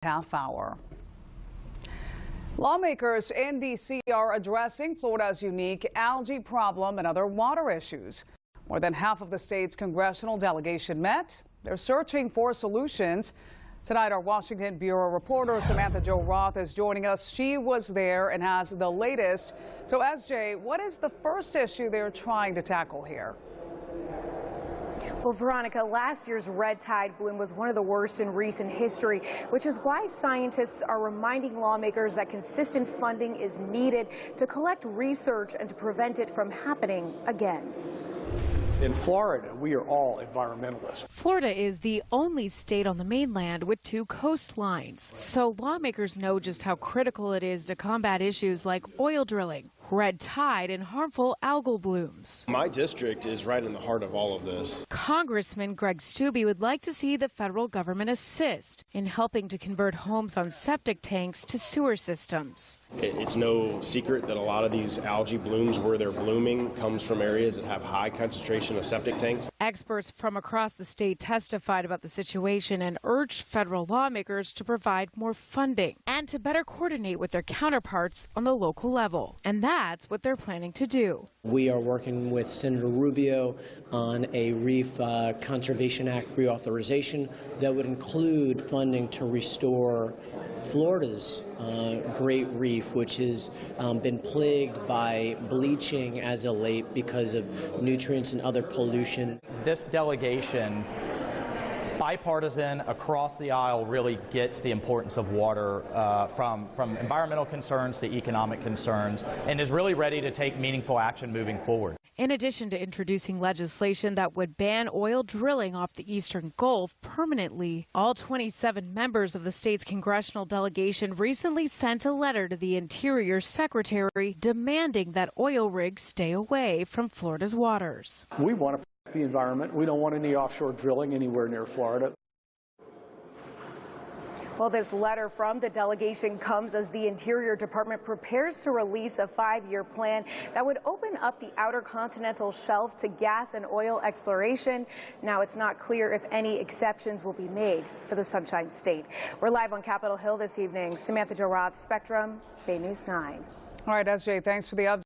half hour. Lawmakers in D.C. are addressing Florida's unique algae problem and other water issues. More than half of the state's congressional delegation met. They're searching for solutions. Tonight, our Washington Bureau reporter Samantha-Jo Roth is joining us. She was there and has the latest. So, SJ, what is the first issue they're trying to tackle here? Well, Veronica, last year's red tide bloom was one of the worst in recent history, which is why scientists are reminding lawmakers that consistent funding is needed to collect research and to prevent it from happening again. In Florida, we are all environmentalists. Florida is the only state on the mainland with 2 coastlines, so lawmakers know just how critical it is to combat issues like oil drilling, red tide, and harmful algal blooms. My district is right in the heart of all of this. Congressman Greg Steube would like to see the federal government assist in helping to convert homes on septic tanks to sewer systems. It's no secret that a lot of these algae blooms, where they're blooming, comes from areas that have high concentration of septic tanks. Experts from across the state testified about the situation and urged federal lawmakers to provide more funding and to better coordinate with their counterparts on the local level. And that's what they're planning to do. We are working with Senator Rubio on a Reef Conservation Act reauthorization that would include funding to restore Florida's Great Reef, which has been plagued by bleaching as of late because of nutrients and other pollution. This delegation, bipartisan across the aisle, really gets the importance of water from environmental concerns to economic concerns, and is really ready to take meaningful action moving forward. In addition to introducing legislation that would ban oil drilling off the eastern Gulf permanently, all 27 members of the state's congressional delegation recently sent a letter to the Interior Secretary demanding that oil rigs stay away from Florida's waters. We want to protect the environment. We don't want any offshore drilling anywhere near Florida. Well, this letter from the delegation comes as the Interior Department prepares to release a 5-year plan that would open up the outer continental shelf to gas and oil exploration. Now, it's not clear if any exceptions will be made for the Sunshine State. We're live on Capitol Hill this evening. Samantha-Jo Roth, Spectrum, BN9. All right, SJ, thanks for the update.